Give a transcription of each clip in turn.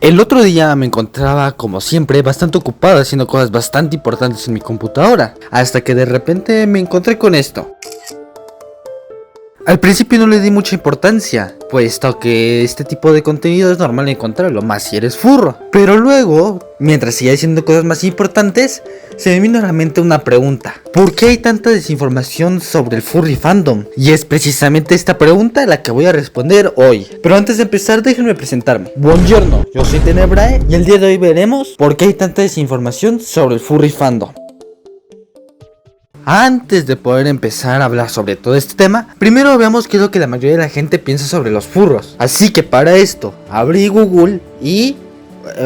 El otro día me encontraba, como siempre, bastante ocupado haciendo cosas bastante importantes en mi computadora, hasta que de repente me encontré con esto. Al principio no le di mucha importancia, puesto que este tipo de contenido es normal encontrarlo, más si eres furro. Pero luego, mientras seguía haciendo cosas más importantes, se me vino a la mente una pregunta: ¿por qué hay tanta desinformación sobre el furry fandom? Y es precisamente esta pregunta la que voy a responder hoy. Pero antes de empezar, déjenme presentarme. Buongiorno, yo soy Tenebrae y el día de hoy veremos por qué hay tanta desinformación sobre el furry fandom. Antes de poder empezar a hablar sobre todo este tema, primero veamos qué es lo que la mayoría de la gente piensa sobre los furros. Así que para esto, abrí Google y...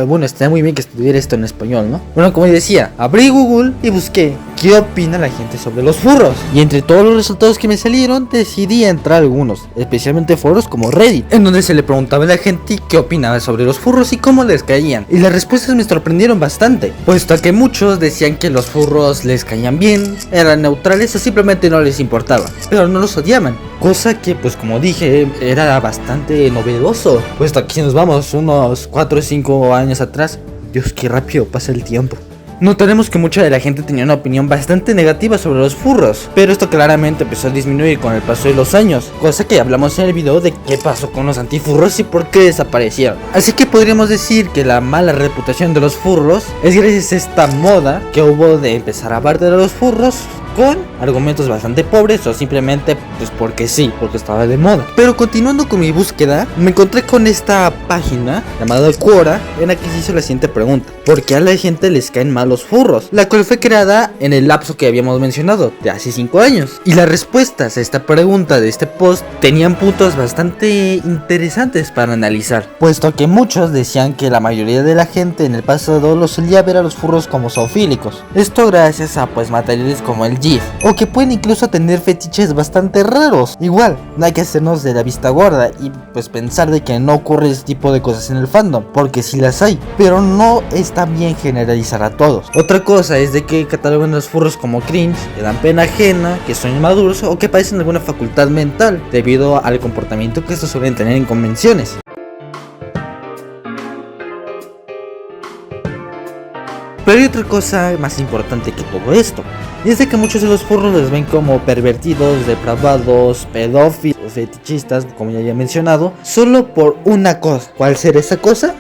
bueno, está muy bien que estuviera esto en español, ¿no? Bueno, como decía, abrí Google y busqué qué opina la gente sobre los furros. Y entre todos los resultados que me salieron, decidí entrar a algunos, especialmente foros como Reddit, en donde se le preguntaba a la gente qué opinaba sobre los furros y cómo les caían. Y las respuestas me sorprendieron bastante, puesto que muchos decían que los furros les caían bien, eran neutrales o simplemente no les importaba, pero no los odiaban. Cosa que, pues como dije, era bastante novedoso, puesto que si nos vamos unos 4 o 5 años atrás, Dios, qué rápido pasa el tiempo. Notaremos que mucha de la gente tenía una opinión bastante negativa sobre los furros, pero esto claramente empezó a disminuir con el paso de los años, cosa que hablamos en el video de qué pasó con los antifurros y por qué desaparecieron. Así que podríamos decir que la mala reputación de los furros es gracias a esta moda que hubo de empezar a hablar de los furros con argumentos bastante pobres o simplemente pues porque sí, porque estaba de moda. Pero continuando con mi búsqueda, me encontré con esta página llamada Quora, en la que se hizo la siguiente pregunta: ¿por qué a la gente les caen mal los furros? La cual fue creada en el lapso que habíamos mencionado, de hace 5 años. Y las respuestas a esta pregunta de este post tenían puntos bastante interesantes para analizar, puesto que muchos decían que la mayoría de la gente en el pasado los solía ver a los furros como zoofílicos. Esto gracias a pues materiales como el GIF, o que pueden incluso tener fetiches bastante raros. Igual, no hay que hacernos de la vista gorda y pues pensar de que no ocurre ese tipo de cosas en el fandom, porque sí las hay, pero no está bien generalizar a todos. Otra cosa es de que catalogan a los furros como cringe, que dan pena ajena, que son inmaduros o que padecen alguna facultad mental debido al comportamiento que estos suelen tener en convenciones. Pero hay otra cosa más importante que todo esto, y es de que muchos de los furros los ven como pervertidos, depravados, pedófilos, fetichistas, como ya había mencionado, solo por una cosa. ¿Cuál será esa cosa?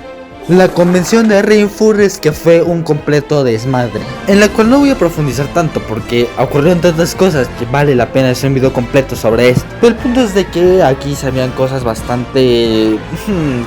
La convención de Rainfurries, que fue un completo desmadre, en la cual no voy a profundizar tanto porque ocurrieron tantas cosas que vale la pena hacer un video completo sobre esto. Pero el punto es de que aquí se habían cosas bastante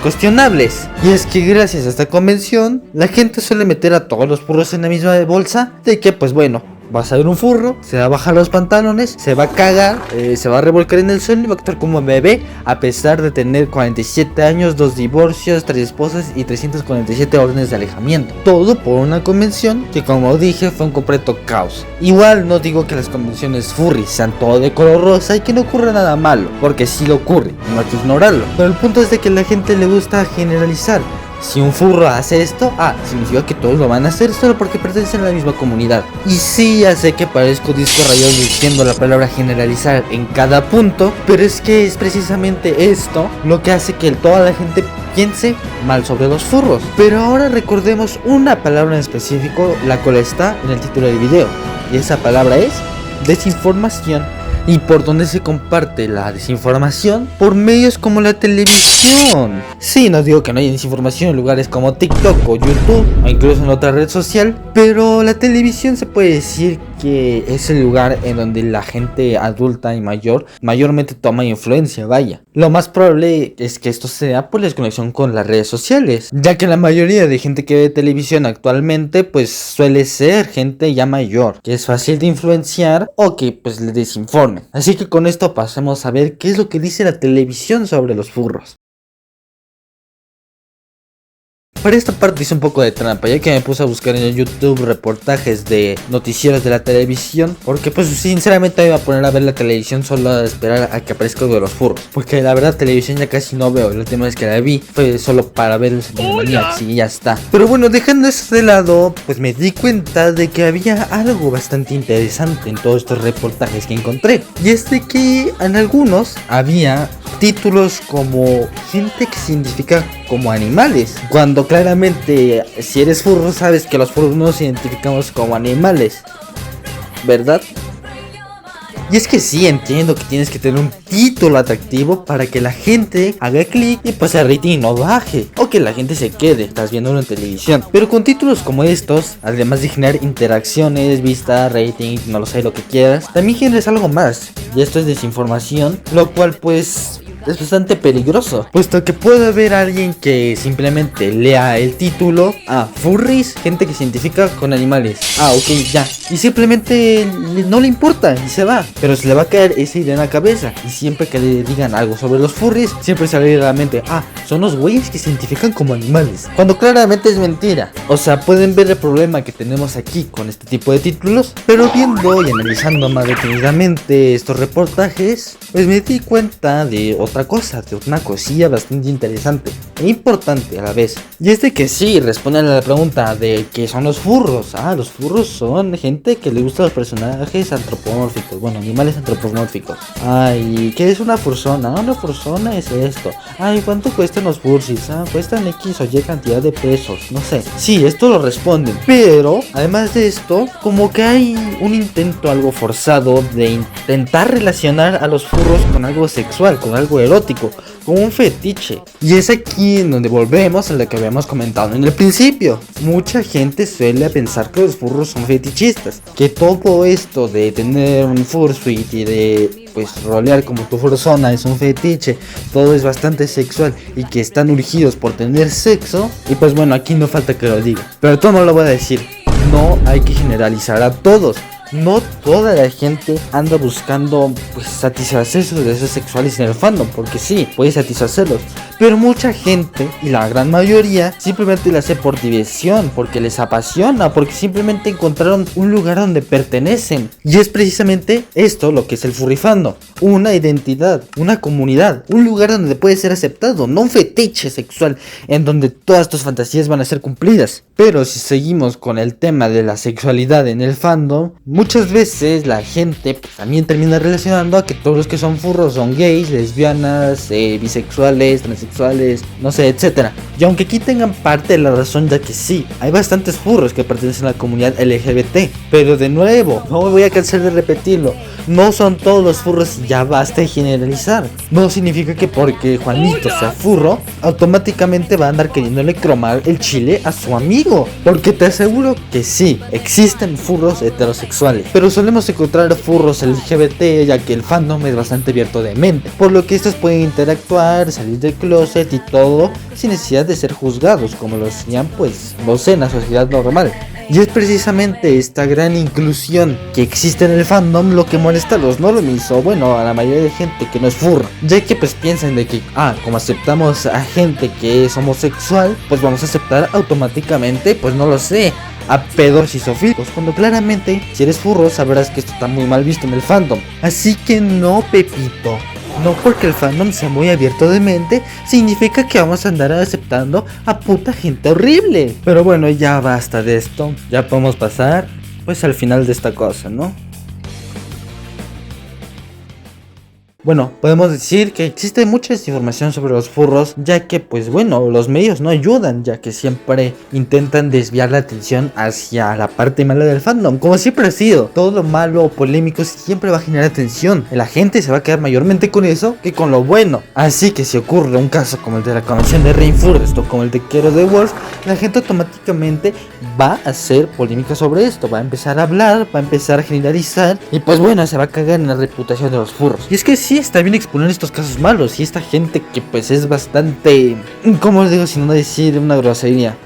cuestionables, y es que gracias a esta convención la gente suele meter a todos los furros en la misma bolsa, de que pues bueno, vas a ver un furro, se va a bajar los pantalones, se va a cagar, se va a revolcar en el suelo y va a actuar como un bebé, a pesar de tener 47 años, 2 divorcios, 3 esposas y 347 órdenes de alejamiento. Todo por una convención que, como dije, fue un completo caos. Igual no digo que las convenciones furry sean todo de color rosa y que no ocurra nada malo, porque sí lo ocurre, no hay que ignorarlo. Pero el punto es de que a la gente le gusta generalizar. Si un furro hace esto, significa que todos lo van a hacer solo porque pertenecen a la misma comunidad. Y sí, ya sé que parezco disco rayado diciendo la palabra generalizar en cada punto, pero es que es precisamente esto lo que hace que toda la gente piense mal sobre los furros. Pero ahora recordemos una palabra en específico, la cual está en el título del video, y esa palabra es desinformación. ¿Y por dónde se comparte la desinformación? Por medios como la televisión. Sí, no digo que no haya desinformación en lugares como TikTok o YouTube, o incluso en otra red social, pero la televisión se puede decir que es el lugar en donde la gente adulta y mayormente toma influencia, vaya. Lo más probable es que esto sea por la desconexión con las redes sociales, ya que la mayoría de gente que ve televisión actualmente pues suele ser gente ya mayor, que es fácil de influenciar o que pues le desinformen. Así que con esto pasemos a ver qué es lo que dice la televisión sobre los furros. Para esta parte hice un poco de trampa, ya que me puse a buscar en el YouTube reportajes de noticieros de la televisión, porque pues sinceramente me iba a poner a ver la televisión solo a esperar a que aparezca algo de los furros, porque la verdad televisión ya casi no veo. La última vez que la vi fue solo para ver el Maniacs y ya está. Pero bueno, dejando eso de lado, pues me di cuenta de que había algo bastante interesante en todos estos reportajes que encontré, y es de que en algunos había títulos como gente que se identifica como animales, cuando claramente si eres furro sabes que los furros no nos identificamos como animales, ¿verdad? Y es que sí, entiendo que tienes que tener un título atractivo para que la gente haga clic y pues el rating no baje, o que la gente se quede, estás viéndolo en televisión. Pero con títulos como estos, además de generar interacciones, vista, rating, no lo sé, lo que quieras, también generas algo más, y esto es desinformación, lo cual pues es bastante peligroso, puesto que puede haber alguien que simplemente lea el título: furries, gente que se identifica con animales. Ok, ya, y simplemente no le importa y se va, pero se le va a caer esa idea en la cabeza, y siempre que le digan algo sobre los furries, siempre se le viene a la mente: son los güeyes que se identifican como animales, cuando claramente es mentira. O sea, pueden ver el problema que tenemos aquí con este tipo de títulos, pero viendo y analizando más detenidamente estos reportajes, pues me di cuenta de otra cosa, de una cosilla bastante interesante e importante a la vez. Y es de que sí, responden a la pregunta de qué son los furros. Los furros son gente que le gusta los personajes antropomórficos, bueno, animales antropomórficos. ¿Qué es una fursona? Una fursona es esto. ¿Cuánto cuestan los furries? Cuestan X o Y cantidad de pesos, no sé. Sí, esto lo responden, pero además de esto, como que hay un intento algo forzado de intentar relacionar a los furros con algo sexual, con algo erótico, como un fetiche. Y es aquí en donde volvemos a lo que habíamos comentado en el principio. Mucha gente suele pensar que los furros son fetichistas, que todo esto de tener un fursuit y de pues rolear como tu fursona es un fetiche, todo es bastante sexual y que están urgidos por tener sexo. Y pues bueno, aquí no falta que lo diga, pero todo no lo voy a decir. No hay que generalizar a todos. No toda la gente anda buscando pues satisfacer sus deseos sexuales en el fandom, porque sí, puede satisfacerlos, pero mucha gente, y la gran mayoría, simplemente lo hace por diversión, porque les apasiona, porque simplemente encontraron un lugar donde pertenecen. Y es precisamente esto lo que es el furry fandom: una identidad, una comunidad, un lugar donde puede ser aceptado, no un fetiche sexual en donde todas tus fantasías van a ser cumplidas. Pero si seguimos con el tema de la sexualidad en el fandom, muchas veces la gente pues, también termina relacionando a que todos los que son furros son gays, lesbianas, bisexuales, transexuales, no sé, etcétera. Y aunque aquí tengan parte de la razón, ya que sí, hay bastantes furros que pertenecen a la comunidad LGBT, pero de nuevo, no me voy a cansar de repetirlo, no son todos los furros y ya basta de generalizar. No significa que porque Juanito sea furro, automáticamente va a andar queriéndole cromar el chile a su amigo, porque te aseguro que sí, existen furros heterosexuales, pero solemos encontrar furros LGBT, ya que el fandom es bastante abierto de mente, por lo que estos pueden interactuar, salir del closet y todo sin necesidad de ser juzgados como lo hacían pues no sé, en la sociedad normal. Y es precisamente esta gran inclusión que existe en el fandom lo que molesta a los normies, o bueno, a la mayoría de gente que no es furra, ya que pues piensan de que como aceptamos a gente que es homosexual, pues vamos a aceptar automáticamente, pues no lo sé, a pedos y sofílicos, cuando claramente si eres furro sabrás que esto está muy mal visto en el fandom. Así que no, Pepito, no porque el fandom sea muy abierto de mente significa que vamos a andar aceptando a puta gente horrible. Pero bueno, ya basta de esto, ya podemos pasar pues al final de esta cosa, ¿no? Bueno, podemos decir que existe mucha desinformación sobre los furros, ya que pues bueno, los medios no ayudan, ya que siempre intentan desviar la atención hacia la parte mala del fandom, como siempre ha sido. Todo lo malo o polémico siempre va a generar atención, la gente se va a quedar mayormente con eso que con lo bueno. Así que si ocurre un caso como el de la convención de Rainforest o como el de Kero the Wolf, la gente automáticamente va a hacer polémica sobre esto, va a empezar a hablar, va a empezar a generalizar y pues bueno, se va a cagar en la reputación de los furros. Y es que sí, está bien exponer estos casos malos y esta gente que pues es bastante, ¿cómo les digo sin no decir una grosería?,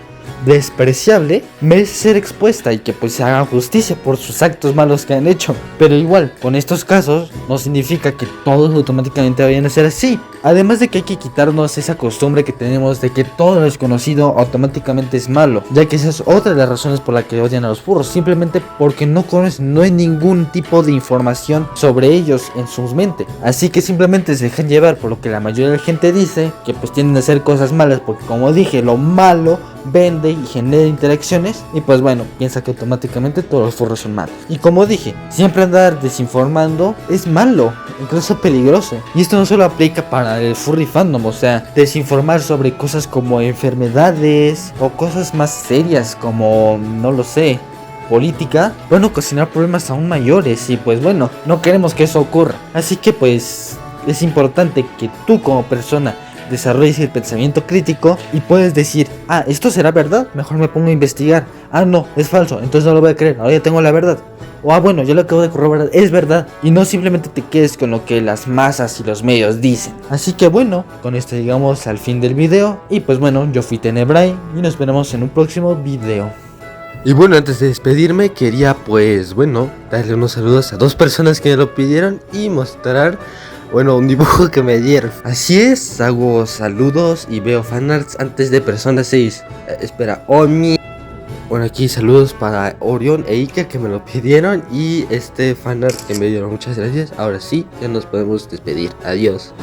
despreciable, merece ser expuesta y que pues se haga justicia por sus actos malos que han hecho. Pero igual, con estos casos no significa que todos automáticamente vayan a ser así. Además de que hay que quitarnos esa costumbre que tenemos de que todo lo desconocido automáticamente es malo, ya que esa es otra de las razones por la que odian a los furros, simplemente porque no conocen, no hay ningún tipo de información sobre ellos en sus mentes. Así que simplemente se dejan llevar por lo que la mayoría de la gente dice, que pues tienden a hacer cosas malas, porque como dije, lo malo vende y genera interacciones y pues bueno, piensa que automáticamente todos los furros son malos. Y como dije, siempre andar desinformando es malo, incluso peligroso. Y esto no solo aplica para el furry fandom, o sea, desinformar sobre cosas como enfermedades o cosas más serias como, no lo sé, política, van a ocasionar problemas aún mayores y pues bueno, no queremos que eso ocurra. Así que pues es importante que tú como persona desarrolles el pensamiento crítico y puedes decir, ah, esto será verdad, mejor me pongo a investigar. Ah, no, es falso, entonces no lo voy a creer, ahora ya tengo la verdad. O ah, bueno, yo lo acabo de corroborar, es verdad. Y no simplemente te quedes con lo que las masas y los medios dicen. Así que bueno, con esto llegamos al fin del video. Y pues bueno, yo fui Tenebrae y nos veremos en un próximo video. Y bueno, antes de despedirme quería pues bueno darle unos saludos a 2 personas que me lo pidieron y mostrar bueno un dibujo que me dieron. Así es, hago saludos y veo fanarts antes de Persona 6. Espera, bueno, aquí saludos para Orión e Iker que me lo pidieron y este fanart que me dieron, muchas gracias. Ahora sí, ya nos podemos despedir, adiós.